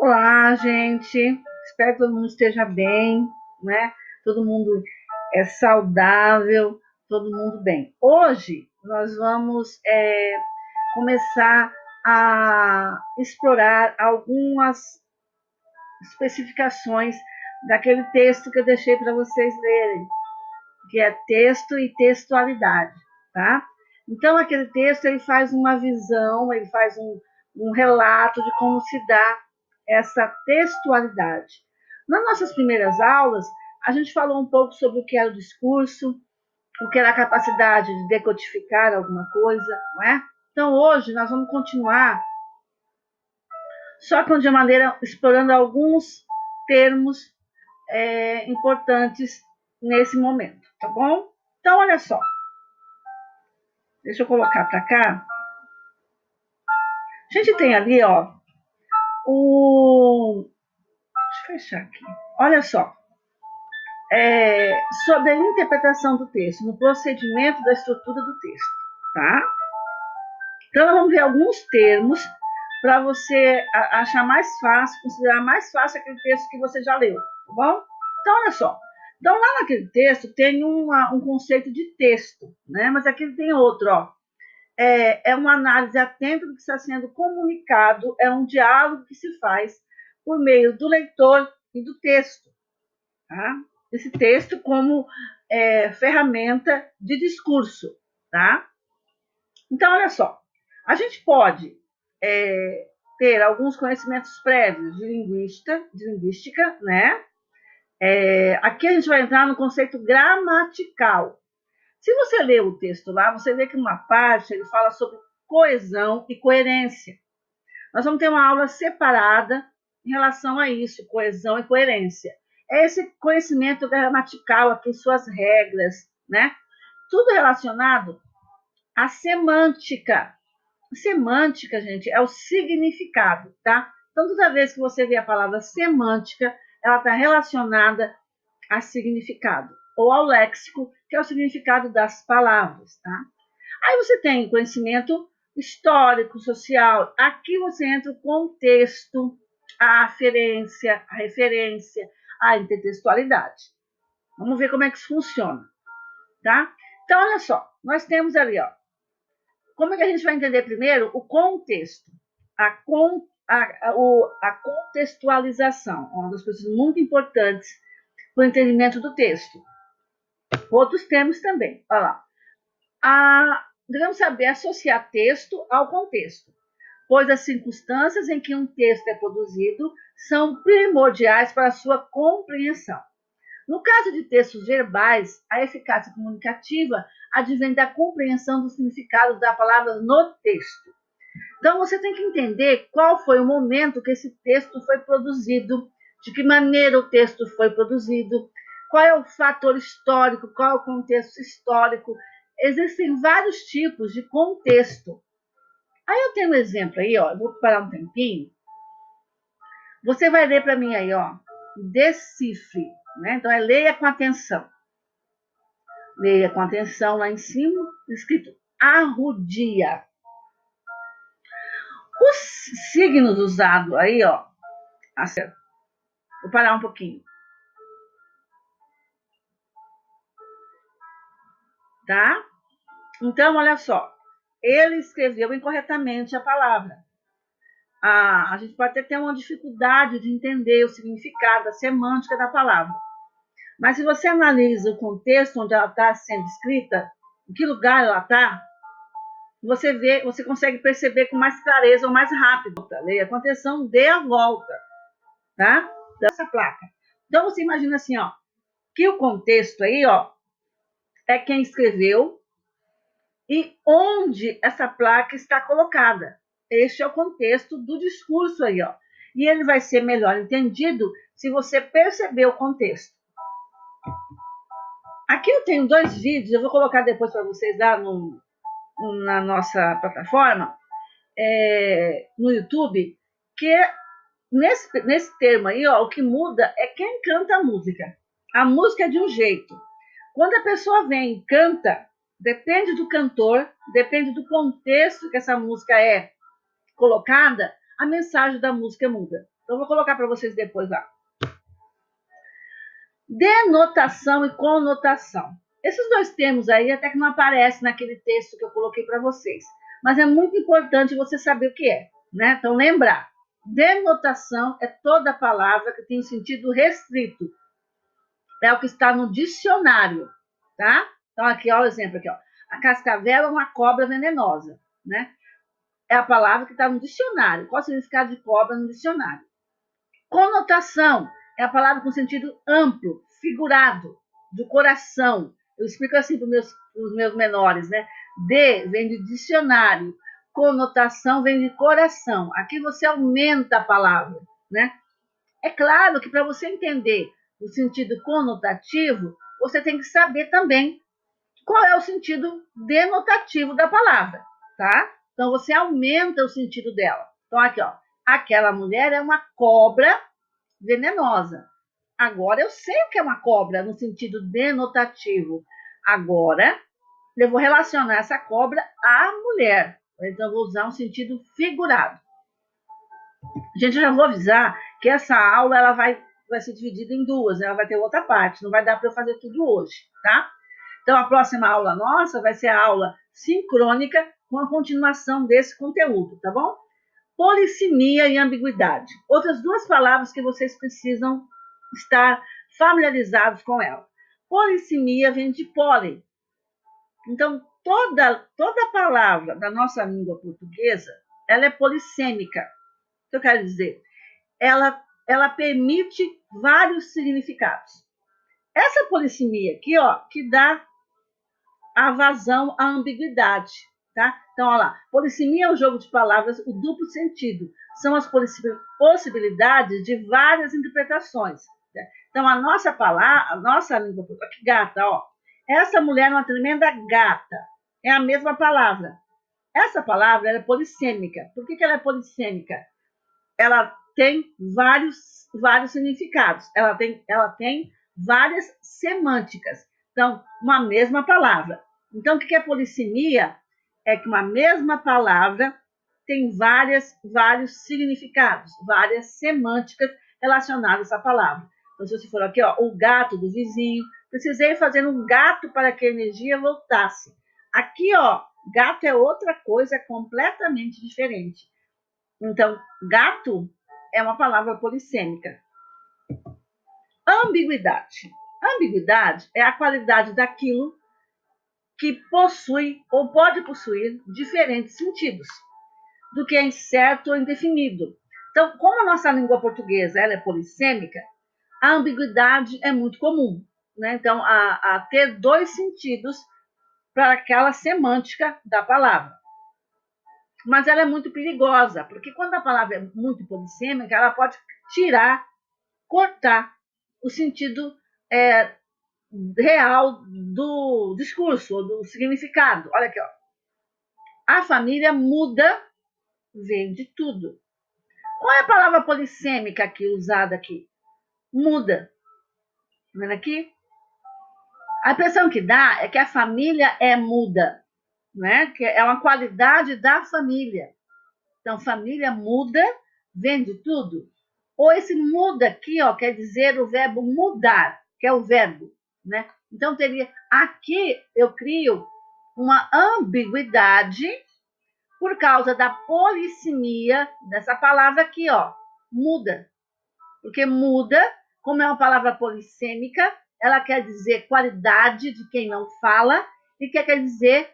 Olá, gente. Espero que todo mundo esteja bem, né? Todo mundo é saudável, todo mundo bem. Hoje nós vamos começar a explorar algumas especificações daquele texto que eu deixei para vocês lerem, que é texto e textualidade, tá? Então, aquele texto ele faz uma visão, ele faz um relato de como se dá essa textualidade. Nas nossas primeiras aulas, a gente falou um pouco sobre o que era o discurso, o que era a capacidade de decodificar alguma coisa, não é? Então, hoje, nós vamos continuar, só que de maneira explorando alguns termos importantes nesse momento, tá bom? Então, olha só. Deixa eu colocar para cá. A gente tem ali, ó, o. Deixa eu fechar aqui. Olha só. Sobre a interpretação do texto, no procedimento da estrutura do texto, tá? Então, nós vamos ver alguns termos para você achar mais fácil, considerar mais fácil aquele texto que você já leu, tá bom? Então, olha só. Então, lá naquele texto tem um conceito de texto, né? Mas aqui tem outro, ó. É uma análise atenta do que está sendo comunicado, é um diálogo que se faz por meio do leitor e do texto. Tá? Esse texto como ferramenta de discurso. Tá? Então, olha só, a gente pode ter alguns conhecimentos prévios de linguística, né? Aqui a gente vai entrar no conceito gramatical. Se você ler o texto lá, você vê que uma parte ele fala sobre coesão e coerência. Nós vamos ter uma aula separada em relação a isso, coesão e coerência. É esse conhecimento gramatical aqui, suas regras, né? Tudo relacionado à semântica. Semântica, gente, é o significado, tá? Então, toda vez que você vê a palavra semântica, ela está relacionada a significado, ou ao léxico, que é o significado das palavras, tá? Aí você tem conhecimento histórico, social. Aqui você entra o contexto, a referência, a intertextualidade. Vamos ver como é que isso funciona, tá? Então, olha só, nós temos ali, ó. Como é que a gente vai entender primeiro o contexto? A contextualização, uma das coisas muito importantes para o entendimento do texto. Outros termos também. Olha lá. Devemos saber associar texto ao contexto, pois as circunstâncias em que um texto é produzido são primordiais para a sua compreensão. No caso de textos verbais, a eficácia comunicativa advém da compreensão do significado da palavra no texto. Então, você tem que entender qual foi o momento que esse texto foi produzido, de que maneira o texto foi produzido, qual é o fator histórico, qual é o contexto histórico. Existem vários tipos de contexto. Aí eu tenho um exemplo aí, ó, eu vou parar um tempinho. Você vai ler para mim aí, ó, decifre, né? Então é leia com atenção. Leia com atenção lá em cima, escrito arrudia. Os signos usados aí, ó, vou parar um pouquinho. Tá? Então, olha só. Ele escreveu incorretamente a palavra. A gente pode até ter uma dificuldade de entender o significado, a semântica da palavra. Mas se você analisa o contexto onde ela está sendo escrita, em que lugar ela está, você consegue perceber com mais clareza ou mais rápido. Leia com atenção, dê a volta, tá? Dessa placa. Então você imagina assim, ó, que o contexto aí, ó, é quem escreveu e onde essa placa está colocada. Este é o contexto do discurso aí, ó. E ele vai ser melhor entendido se você perceber o contexto. Aqui eu tenho 2 vídeos, eu vou colocar depois para vocês lá na nossa plataforma, no YouTube, que nesse termo aí, ó, o que muda é quem canta a música. A música é de um jeito. Quando a pessoa vem e canta, depende do cantor, depende do contexto que essa música é colocada, a mensagem da música muda. Então, vou colocar para vocês depois lá. Denotação e conotação. Esses dois termos aí até que não aparecem naquele texto que eu coloquei para vocês. Mas é muito importante você saber o que é, né? Então, lembrar. Denotação é toda palavra que tem sentido restrito. É o que está no dicionário, tá? Então, aqui, ó, o exemplo aqui, ó. A cascavel é uma cobra venenosa, né? É a palavra que está no dicionário. Qual é o significado de cobra no dicionário? Conotação é a palavra com sentido amplo, figurado, do coração. Eu explico assim para os meus menores, né? De vem de dicionário, conotação vem de coração. Aqui você aumenta a palavra, né? É claro que para você entender o sentido conotativo, você tem que saber também qual é o sentido denotativo da palavra, tá? Então você aumenta o sentido dela. Então aqui, ó, aquela mulher é uma cobra venenosa. Agora eu sei o que é uma cobra no sentido denotativo. Agora eu vou relacionar essa cobra à mulher. Então eu vou usar um sentido figurado. Gente, eu já vou avisar que essa aula ela vai ser dividida em duas, né? Ela vai ter outra parte, não vai dar para eu fazer tudo hoje, tá? Então, a próxima aula nossa vai ser a aula sincrônica com a continuação desse conteúdo, tá bom? Polissemia e ambiguidade. Outras duas palavras que vocês precisam estar familiarizados com ela. Polissemia vem de pólen. Então, toda palavra da nossa língua portuguesa, ela é polissêmica. O que eu quero dizer? Ela permite vários significados. Essa polissemia aqui, ó, que dá a vazão à ambiguidade, tá? Então, olha lá, polissemia é o jogo de palavras, o duplo sentido. São as possibilidades de várias interpretações. Né? Então, a nossa palavra, a nossa língua, que gata, ó. Essa mulher é uma tremenda gata. É a mesma palavra. Essa palavra é polissêmica. Por que ela é polissêmica? Ela tem vários significados. Ela tem várias semânticas. Então, uma mesma palavra. Então, o que é polissemia? É que uma mesma palavra tem vários significados, várias semânticas relacionadas à palavra. Então, se você for aqui, ó, o gato do vizinho, precisei fazer um gato para que a energia voltasse. Aqui, ó, gato é outra coisa completamente diferente. Então, gato é uma palavra polissêmica. Ambiguidade. Ambiguidade é a qualidade daquilo que possui ou pode possuir diferentes sentidos do que é incerto ou indefinido. Então, como a nossa língua portuguesa ela é polissêmica, a ambiguidade é muito comum. Né? Então, a ter dois sentidos para aquela semântica da palavra. Mas ela é muito perigosa, porque quando a palavra é muito polissêmica, ela pode cortar o sentido real do discurso, ou do significado. Olha aqui, ó. A família muda, vem de tudo. Qual é a palavra polissêmica aqui, usada aqui? Muda. Tá vendo aqui? A impressão que dá é que a família é muda, né? Que é uma qualidade da família. Então, família muda, vem de tudo. Ou esse muda aqui, ó, quer dizer o verbo mudar, que é o verbo, né? Então, teria aqui eu crio uma ambiguidade por causa da polissemia dessa palavra aqui, ó, muda. Porque muda, como é uma palavra polissêmica, ela quer dizer qualidade de quem não fala e quer dizer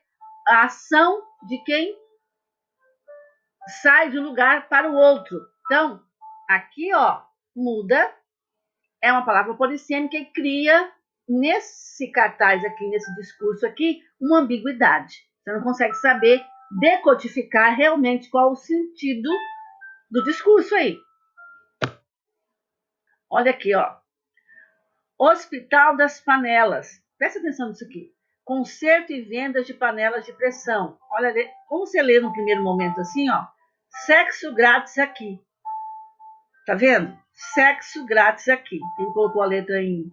a ação de quem sai de um lugar para o outro. Então, aqui, ó, muda, é uma palavra polissêmica e cria, nesse cartaz aqui, nesse discurso aqui, uma ambiguidade. Você não consegue saber decodificar realmente qual o sentido do discurso aí. Olha aqui, ó. Hospital das Panelas. Presta atenção nisso aqui. Conserto e vendas de panelas de pressão. Olha, como você lê no primeiro momento assim, ó. Sexo grátis aqui. Tá vendo? Sexo grátis aqui. Ele colocou a letra em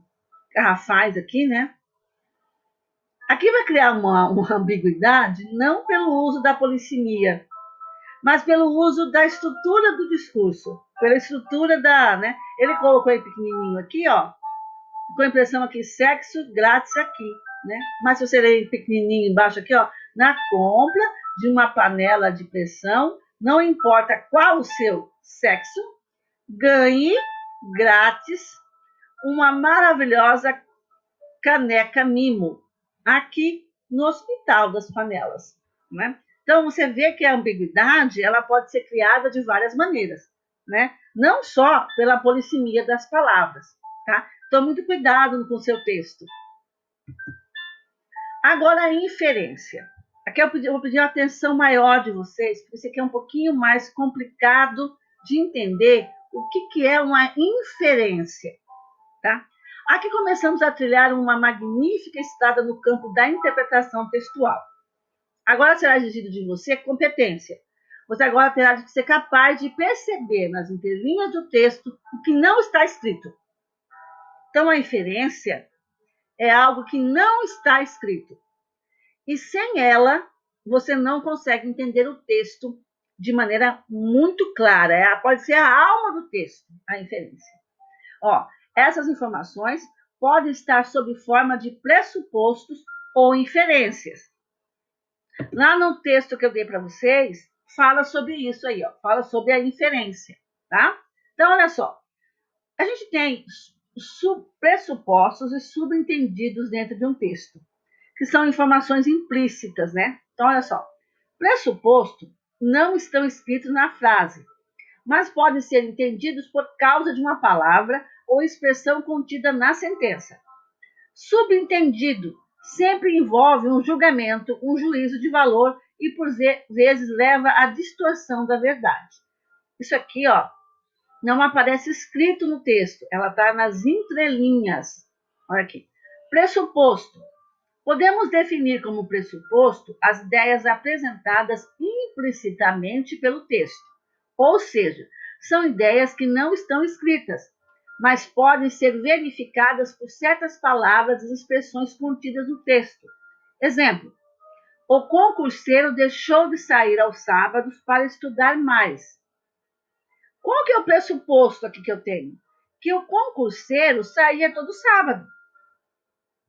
garrafais aqui, né? Aqui vai criar uma ambiguidade, não pelo uso da polissemia, mas pelo uso da estrutura do discurso, pela estrutura da, né? Ele colocou ele pequenininho aqui, ó, com a impressão aqui, sexo grátis aqui, né? Mas se você ler pequenininho embaixo aqui, ó, na compra de uma panela de pressão, não importa qual o seu sexo, ganhe grátis uma maravilhosa caneca mimo aqui no Hospital das Panelas, né? Então você vê que a ambiguidade ela pode ser criada de várias maneiras, né? Não só pela polissemia das palavras, tá? Então muito cuidado com o seu texto. Agora a inferência. Aqui eu vou pedir uma atenção maior de vocês, porque isso aqui é um pouquinho mais complicado de entender o que é uma inferência, tá? Aqui começamos a trilhar uma magnífica estrada no campo da interpretação textual. Agora será exigido de você competência. Você agora terá de ser capaz de perceber nas entrelinhas do texto o que não está escrito. Então, a inferência é algo que não está escrito. E sem ela, você não consegue entender o texto de maneira muito clara. Pode ser a alma do texto, a inferência. Ó, essas informações podem estar sob forma de pressupostos ou inferências. Lá no texto que eu dei para vocês, fala sobre isso aí, ó, fala sobre a inferência, tá? Então, olha só, a gente tem pressupostos e subentendidos dentro de um texto, que são informações implícitas, né? Então, olha só, pressuposto não estão escritos na frase, mas podem ser entendidos por causa de uma palavra ou expressão contida na sentença. Subentendido sempre envolve um julgamento, um juízo de valor e, por vezes, leva à distorção da verdade. Isso aqui, ó, não aparece escrito no texto, ela está nas entrelinhas. Olha aqui. Pressuposto. Podemos definir como pressuposto as ideias apresentadas implicitamente pelo texto, ou seja, são ideias que não estão escritas, mas podem ser verificadas por certas palavras e expressões contidas no texto. Exemplo: o concurseiro deixou de sair aos sábados para estudar mais. Qual que é o pressuposto aqui que eu tenho? Que o concurseiro saía todo sábado.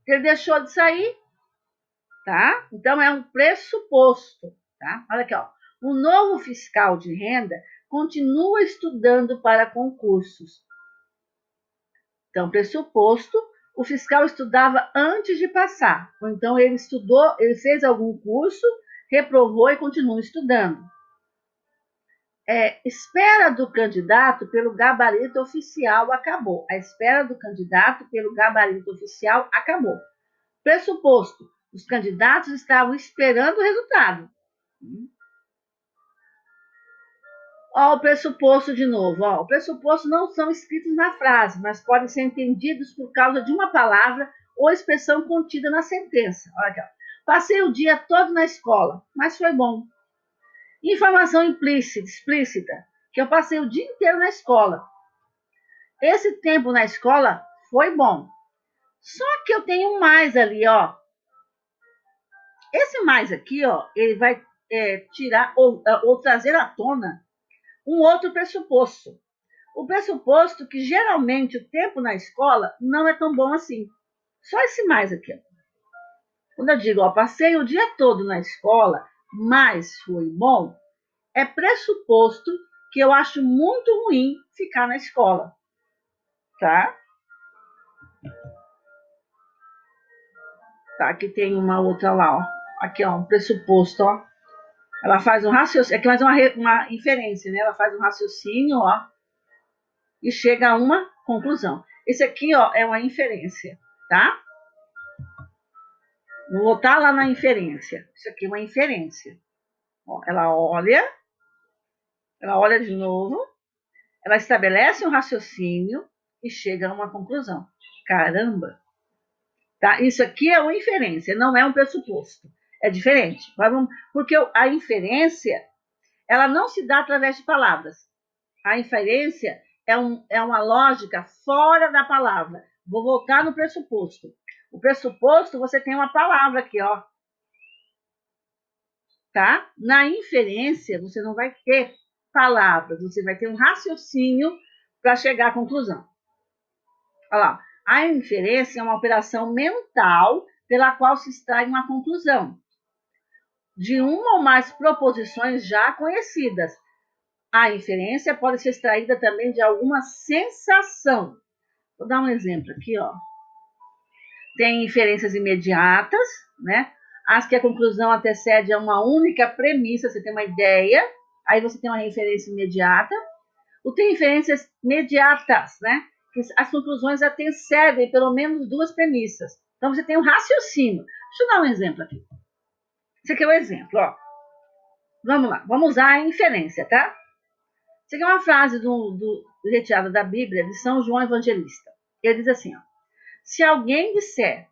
Ele deixou de sair, tá? Então é um pressuposto, tá? Olha aqui, ó. O novo fiscal de renda continua estudando para concursos. Então, pressuposto, o fiscal estudava antes de passar. Ou então ele estudou, ele fez algum curso, reprovou e continua estudando. Espera do candidato pelo gabarito oficial acabou. A espera do candidato pelo gabarito oficial acabou. Pressuposto, os candidatos estavam esperando o resultado. Ó, o pressuposto de novo. Ó, o pressuposto não são escritos na frase, mas podem ser entendidos por causa de uma palavra ou expressão contida na sentença. Olha aqui, ó. Passei o dia todo na escola, mas foi bom. Informação explícita, que eu passei o dia inteiro na escola. Esse tempo na escola foi bom. Só que eu tenho mais ali, ó. Esse mais aqui, ó, ele vai tirar ou trazer à tona um outro pressuposto. O pressuposto que geralmente o tempo na escola não é tão bom assim. Só esse mais aqui. Ó. Quando eu digo, ó, passei o dia todo na escola, mas foi bom, é pressuposto que eu acho muito ruim ficar na escola. Tá? Tá, aqui tem uma outra lá, ó. Aqui, ó, um pressuposto, ó. Ela faz um raciocínio, aqui mais uma inferência, né? Ela faz um raciocínio, ó, e chega a uma conclusão. Esse aqui, ó, é uma inferência, tá? Vou voltar lá na inferência. Isso aqui é uma inferência. Ó, ela olha de novo, ela estabelece um raciocínio e chega a uma conclusão. Caramba! Tá? Isso aqui é uma inferência, não é um pressuposto. É diferente. Porque a inferência, ela não se dá através de palavras. A inferência é uma lógica fora da palavra. Vou voltar no pressuposto. O pressuposto, você tem uma palavra aqui, ó. tá? Na inferência, você não vai ter palavras, você vai ter um raciocínio para chegar à conclusão. Olha lá, a inferência é uma operação mental pela qual se extrai uma conclusão de uma ou mais proposições já conhecidas. A inferência pode ser extraída também de alguma sensação. Vou dar um exemplo aqui, ó. Tem inferências imediatas, né? As que a conclusão antecede a uma única premissa, você tem uma ideia, aí você tem uma referência imediata. Ou tem inferências mediatas, né? Que as conclusões antecedem pelo menos duas premissas. Então você tem um raciocínio. Deixa eu dar um exemplo aqui. Esse aqui é o exemplo, ó. Vamos lá, vamos usar a inferência, tá? Isso aqui é uma frase retirada da Bíblia de São João Evangelista. Ele diz assim, ó. Se alguém disser,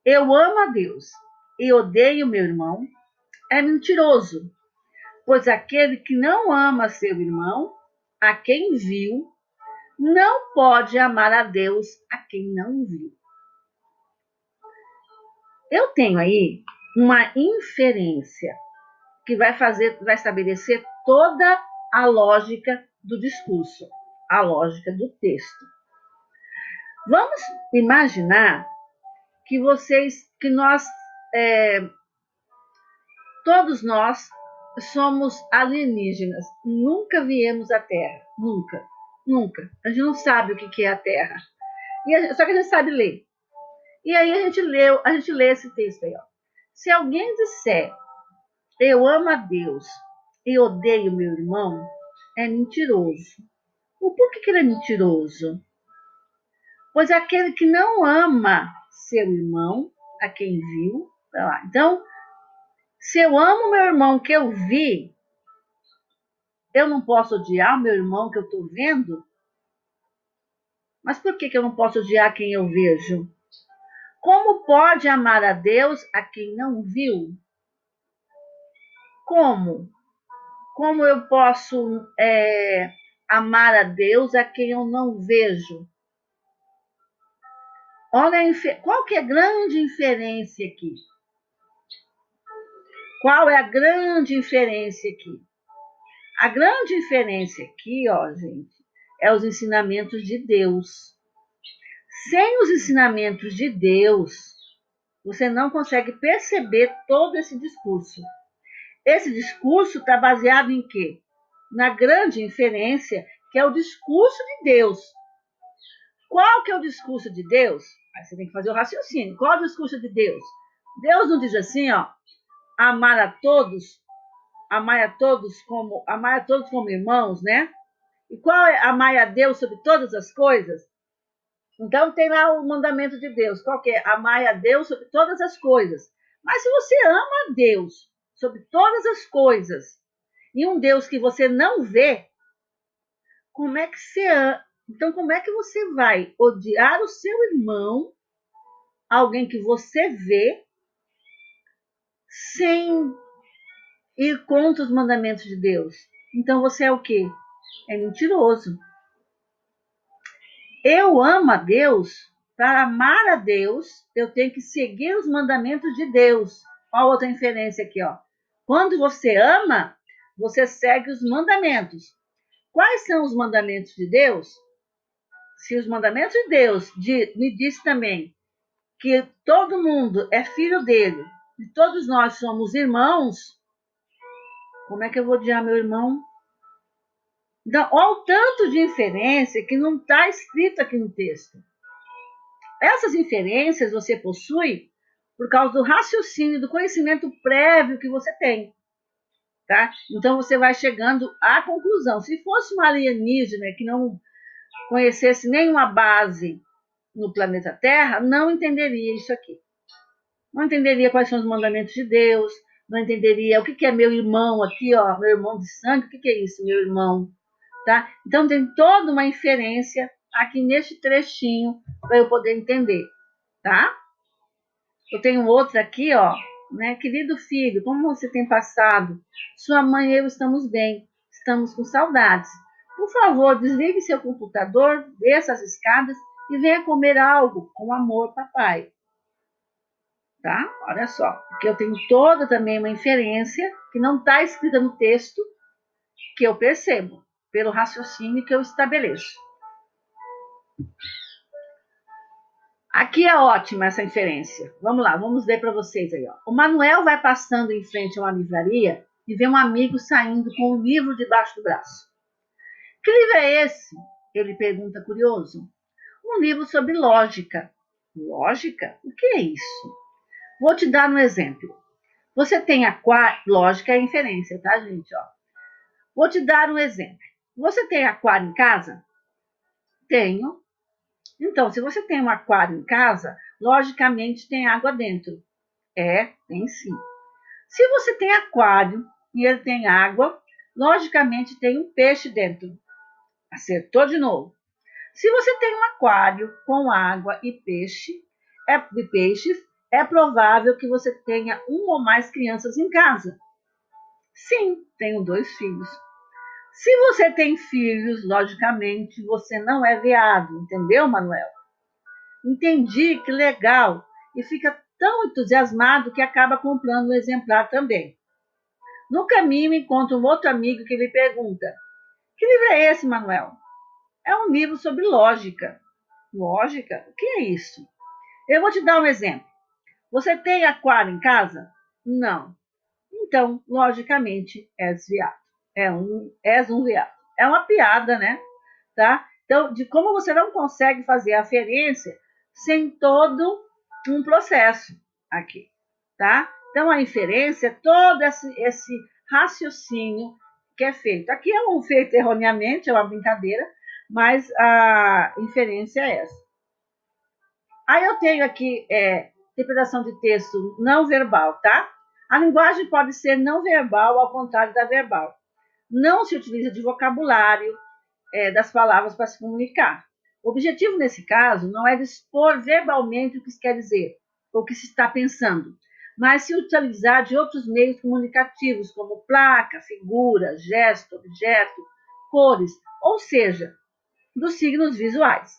eu amo a Deus e odeio meu irmão, é mentiroso, pois aquele que não ama seu irmão, a quem viu, não pode amar a Deus a quem não viu. Eu tenho aí uma inferência que vai estabelecer toda a lógica do discurso, a lógica do texto. Vamos imaginar que todos nós somos alienígenas, nunca viemos à Terra, nunca. A gente não sabe o que é a Terra, só que a gente sabe ler. E aí a gente lê esse texto aí, ó. Se alguém disser, eu amo a Deus e odeio meu irmão, é mentiroso. Por que ele é mentiroso? Pois aquele que não ama seu irmão, a quem viu, tá lá. Então, se eu amo meu irmão que eu vi, eu não posso odiar o meu irmão que eu estou vendo? Mas por que eu não posso odiar quem eu vejo? Como pode amar a Deus a quem não viu? Como? Como eu posso amar a Deus a quem eu não vejo? Olha, qual que é a grande inferência aqui? Qual é a grande inferência aqui? A grande inferência aqui, ó, gente, é os ensinamentos de Deus. Sem os ensinamentos de Deus, você não consegue perceber todo esse discurso. Esse discurso está baseado em quê? Na grande inferência, que é o discurso de Deus. Qual que é o discurso de Deus? Aí você tem que fazer o raciocínio. Qual é o discurso de Deus? Deus não diz assim, ó, amar a todos como irmãos, né? E qual é amar a Deus sobre todas as coisas? Então tem lá o mandamento de Deus. Qual que é? Amar a Deus sobre todas as coisas. Mas se você ama a Deus sobre todas as coisas e um Deus que você não vê, como é que você vai odiar o seu irmão, alguém que você vê, sem ir contra os mandamentos de Deus? Então você é o quê? É mentiroso. Eu amo a Deus. Para amar a Deus, eu tenho que seguir os mandamentos de Deus. Olha a outra inferência aqui, ó. Quando você ama, você segue os mandamentos. Quais são os mandamentos de Deus? Se os mandamentos de Deus me diz também que todo mundo é filho dele e todos nós somos irmãos, como é que eu vou odiar meu irmão? Então, olha o tanto de inferência que não está escrito aqui no texto. Essas inferências você possui por causa do raciocínio, do conhecimento prévio que você tem. Tá? Então você vai chegando à conclusão. Se fosse uma alienígena que não conhecesse nenhuma base no planeta Terra, não entenderia isso aqui. Não entenderia quais são os mandamentos de Deus, não entenderia o que é meu irmão aqui, ó, meu irmão de sangue, o que é isso, meu irmão? Tá? Então tem toda uma inferência aqui neste trechinho para eu poder entender, tá? Eu tenho outra aqui, ó, né? Querido filho, como você tem passado? Sua mãe e eu estamos bem, estamos com saudades. Por favor, desligue seu computador, desça as escadas e venha comer algo com amor, papai. tá? Olha só, porque eu tenho toda também uma inferência que não está escrita no texto, que eu percebo, pelo raciocínio que eu estabeleço. Aqui é ótima essa inferência. Vamos lá, vamos ler para vocês aí. Ó. O Manuel vai passando em frente a uma livraria e vê um amigo saindo com um livro debaixo do braço. Que livro é esse? Ele pergunta curioso. Um livro sobre lógica. Lógica? O que é isso? Vou te dar um exemplo. Você tem aquário. Lógica é inferência, tá, gente? Ó. Vou te dar um exemplo. Você tem aquário em casa? Tenho. Então, se você tem um aquário em casa, logicamente tem água dentro. É, tem sim. Se você tem aquário e ele tem água, logicamente tem um peixe dentro. Acertou de novo. Se você tem um aquário com água e peixes, é provável que você tenha um ou mais crianças em casa. Sim, tenho 2 filhos. Se você tem filhos, logicamente, você não é veado, entendeu, Manuel? Entendi, que legal. E fica tão entusiasmado que acaba comprando um exemplar também. No caminho, encontra um outro amigo que lhe pergunta: que livro é esse, Manuel? É um livro sobre lógica. Lógica? O que é isso? Eu vou te dar um exemplo. Você tem aquário em casa? Não. Então, logicamente, és viado. És um viado. É uma piada, né? Tá? Então, de como você não consegue fazer a aferência sem todo um processo aqui, tá? Então, a inferência é todo esse raciocínio que é feito. Aqui é um feito erroneamente, é uma brincadeira, mas a inferência é essa. Aí eu tenho aqui interpretação de texto não verbal, tá? A linguagem pode ser não verbal, ao contrário da verbal. Não se utiliza de vocabulário das palavras para se comunicar. O objetivo, nesse caso, não é expor verbalmente o que se quer dizer, ou o que se está pensando, mas se utilizar de outros meios comunicativos, como placa, figura, gesto, objeto, cores, ou seja, dos signos visuais.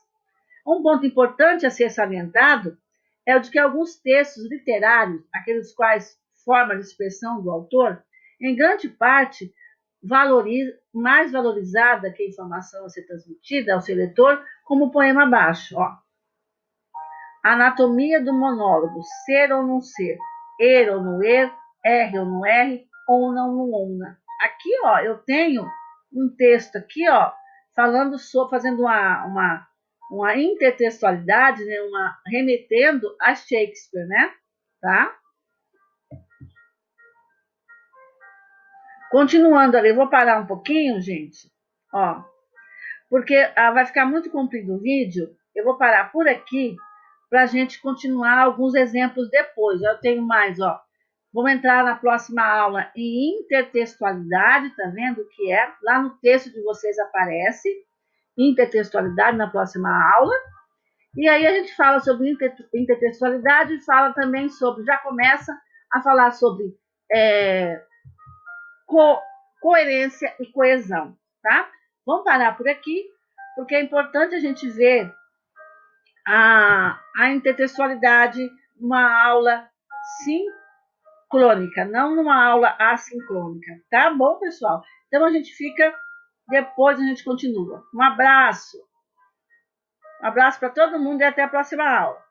Um ponto importante a ser salientado é o de que alguns textos literários, aqueles quais forma de expressão do autor, em grande parte mais valorizada que a informação a ser transmitida ao seu leitor, como o poema abaixo. Ó. Anatomia do monólogo, ser ou não ser, ou não er, R ou não R, ou não ona. Aqui, ó, eu tenho um texto aqui, ó, falando sobre, fazendo uma intertextualidade, né, remetendo a Shakespeare, né? Tá? Continuando ali, eu vou parar um pouquinho, gente, ó, porque vai ficar muito comprido o vídeo. Eu vou parar por aqui para a gente continuar alguns exemplos depois. Eu tenho mais, ó. Vamos entrar na próxima aula em intertextualidade, tá vendo o que é? Lá no texto de vocês aparece intertextualidade na próxima aula. E aí a gente fala sobre intertextualidade e fala também sobre, já começa a falar sobre coerência e coesão, tá? Vamos parar por aqui, porque é importante a gente ver a intertextualidade numa aula sincrônica, não numa aula assincrônica, tá bom, pessoal? Então a gente fica, depois a gente continua. Um abraço para todo mundo e até a próxima aula.